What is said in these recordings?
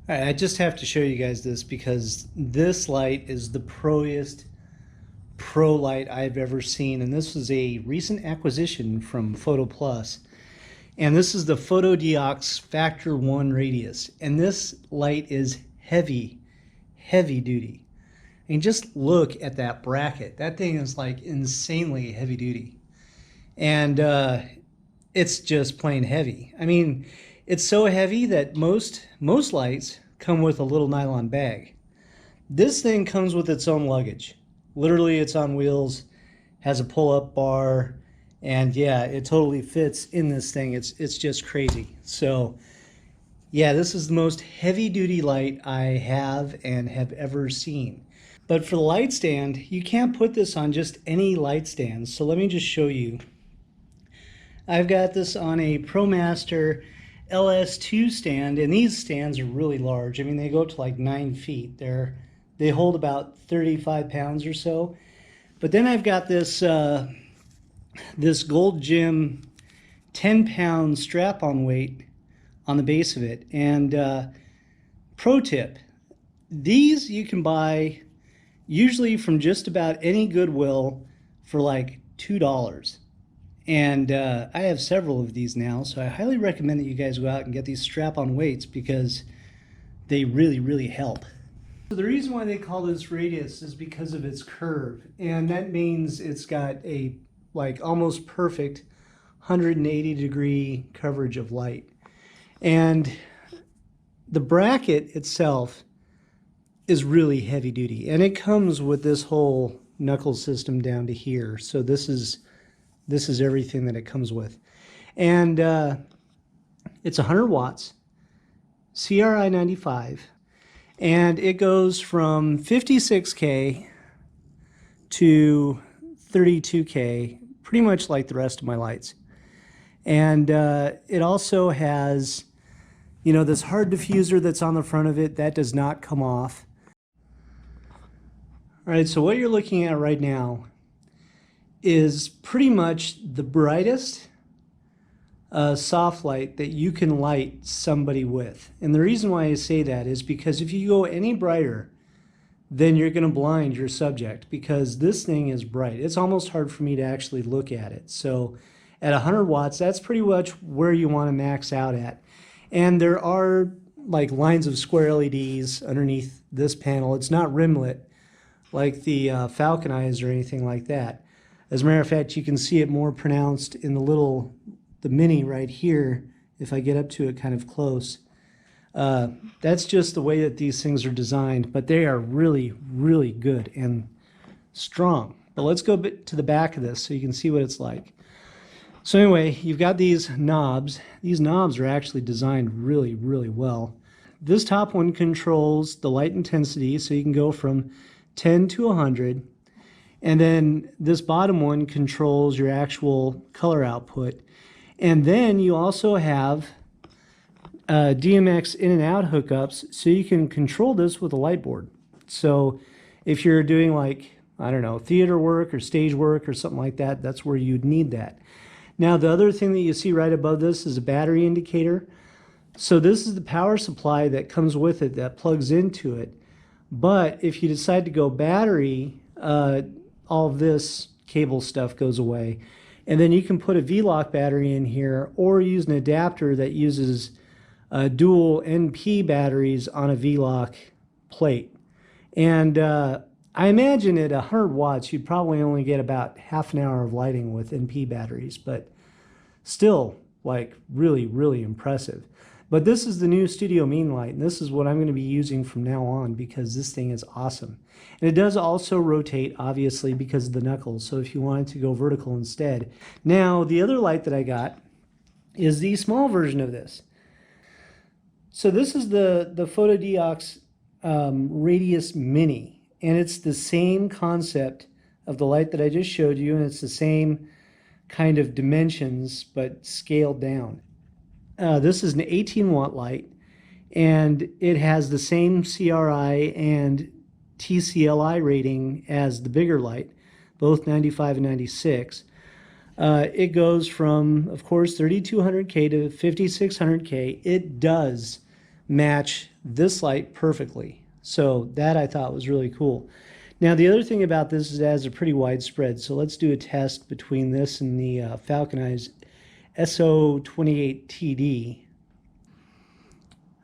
All right, I just have to show you guys this because this light is the proest pro light I've ever seen, and this was a recent acquisition from Photo Plus. And this is the Fotodiox Factor 1 radius, and this light is heavy duty. And just look at that bracket. That thing is like insanely heavy duty, and it's just plain heavy. I mean, it's so heavy that most lights come with a little nylon bag. This thing comes with its own luggage. Literally, it's on wheels, has a pull-up bar, and yeah, it totally fits in this thing. It's just crazy. So yeah, this is the most heavy-duty light I have and have ever seen. But for the light stand, you can't put this on just any light stand. So let me just show you. I've got this on a ProMaster LS2 stand, and these stands are really large. I mean, they go up to like 9 feet. They hold about 35 pounds or so. But then I've got this this Gold Gym 10-pound strap-on weight on the base of it. And pro tip, these you can buy usually from just about any Goodwill for like $2. And I have several of these now, so I highly recommend that you guys go out and get these strap-on weights because they really help. So the reason why they call this radius is because of its curve, and that means it's got a like almost perfect 180-degree coverage of light. And the bracket itself is really heavy duty, and it comes with this whole knuckle system down to here. So this is everything that it comes with. And it's 100 watts, CRI 95, and it goes from 56K to 32K, pretty much like the rest of my lights. And it also has, you know, this hard diffuser that's on the front of it. That does not come off. All right, so what you're looking at right now is pretty much the brightest soft light that you can light somebody with. And the reason why I say that is because if you go any brighter, then you're going to blind your subject, because this thing is bright. It's almost hard for me to actually look at it. So at 100 watts, that's pretty much where you want to max out at. And there are like lines of square LEDs underneath this panel. It's not rimlet like the Falcon Eyes or anything like that. As a matter of fact, you can see it more pronounced in the mini right here, if I get up to it kind of close. That's just the way that these things are designed, but they are really good and strong. But let's go to the back of this so you can see what it's like. So anyway, you've got these knobs. These knobs are actually designed really well. This top one controls the light intensity, so you can go from 10 to 100. And then this bottom one controls your actual color output. And then you also have DMX in and out hookups, so you can control this with a light board. So if you're doing like, I don't know, theater work or stage work or something like that, that's where you'd need that. Now the other thing that you see right above this is a battery indicator. So this is the power supply that comes with it that plugs into it. But if you decide to go battery, all of this cable stuff goes away. And then you can put a V-Lock battery in here, or use an adapter that uses dual NP batteries on a V-Lock plate. And I imagine at 100 watts, you'd probably only get about half an hour of lighting with NP batteries, but still, like, really impressive. But this is the new Studio Mean light, and this is what I'm going to be using from now on because this thing is awesome. And it does also rotate, obviously, because of the knuckles, so if you wanted to go vertical instead. Now, the other light that I got is the small version of this. So this is the Fotodiox Radius Mini, and it's the same concept of the light that I just showed you, and it's the same kind of dimensions, but scaled down. This is an 18-watt light, and it has the same CRI and TCLI rating as the bigger light, both 95 and 96. It goes from, of course, 3200K to 5600K. It does match this light perfectly. So that I thought was really cool. Now the other thing about this is it has a pretty wide spread. So let's do a test between this and the Falcon Eyes SO28TD.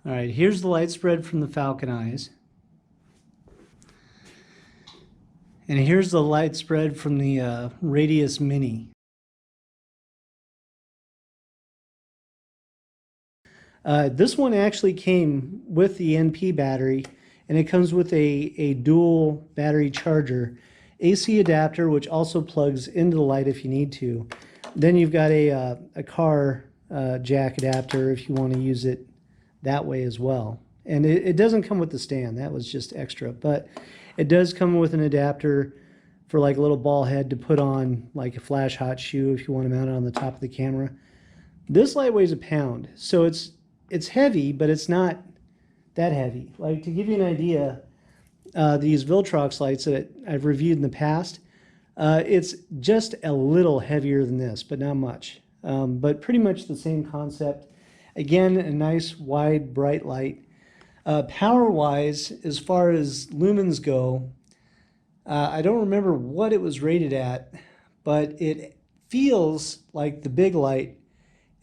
All right, here's the light spread from the Falcon Eyes. And here's the light spread from the Radius Mini. This one actually came with the NP battery, and it comes with a dual battery charger, AC adapter, which also plugs into the light if you need to. Then you've got a car jack adapter if you want to use it that way as well. And it doesn't come with the stand. That was just extra. But it does come with an adapter for like a little ball head to put on like a flash hot shoe if you want to mount it on the top of the camera. This light weighs a pound. So it's heavy, but it's not that heavy. Like, to give you an idea, these Viltrox lights that I've reviewed in the past, it's just a little heavier than this, but not much. But pretty much the same concept. Again, a nice, wide, bright light. Power-wise, as far as lumens go, I don't remember what it was rated at, but it feels like the big light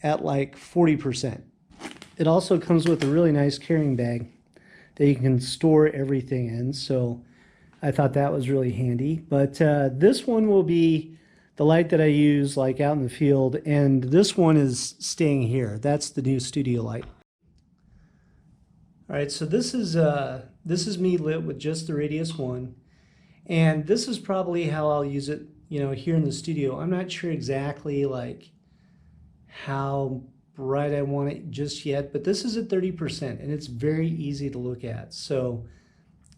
at like 40%. It also comes with a really nice carrying bag that you can store everything in, so I thought that was really handy. But this one will be the light that I use like out in the field, and this one is staying here. That's the new studio light. All right, so this is me lit with just the Radius 1, and this is probably how I'll use it, you know, here in the studio. I'm not sure exactly like how bright I want it just yet, but this is at 30%, and it's very easy to look at. So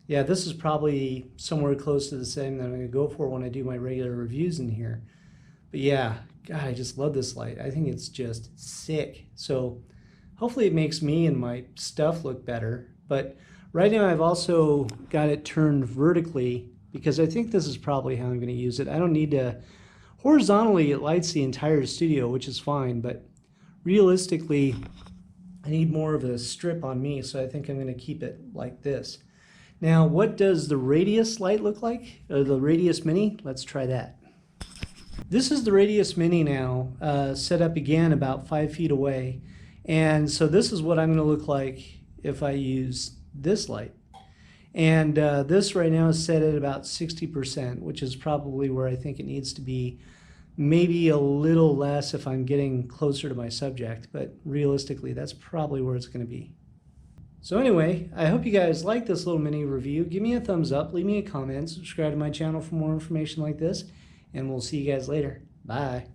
yeah, this is probably somewhere close to the same that I'm going to go for when I do my regular reviews in here. But yeah, God, I just love this light. I think it's just sick. So hopefully it makes me and my stuff look better. But right now I've also got it turned vertically because I think this is probably how I'm going to use it. I don't need to horizontally, it lights the entire studio, which is fine, but realistically I need more of a strip on me, so I think I'm going to keep it like this. Now, what does the Radius light look like? Or the Radius Mini? Let's try that. This is the Radius Mini now, set up again about 5 feet away. And so this is what I'm going to look like if I use this light. And this right now is set at about 60%, which is probably where I think it needs to be. Maybe a little less if I'm getting closer to my subject, but realistically, that's probably where it's going to be. So anyway, I hope you guys like this little mini review. Give me a thumbs up, leave me a comment, subscribe to my channel for more information like this, and we'll see you guys later. Bye.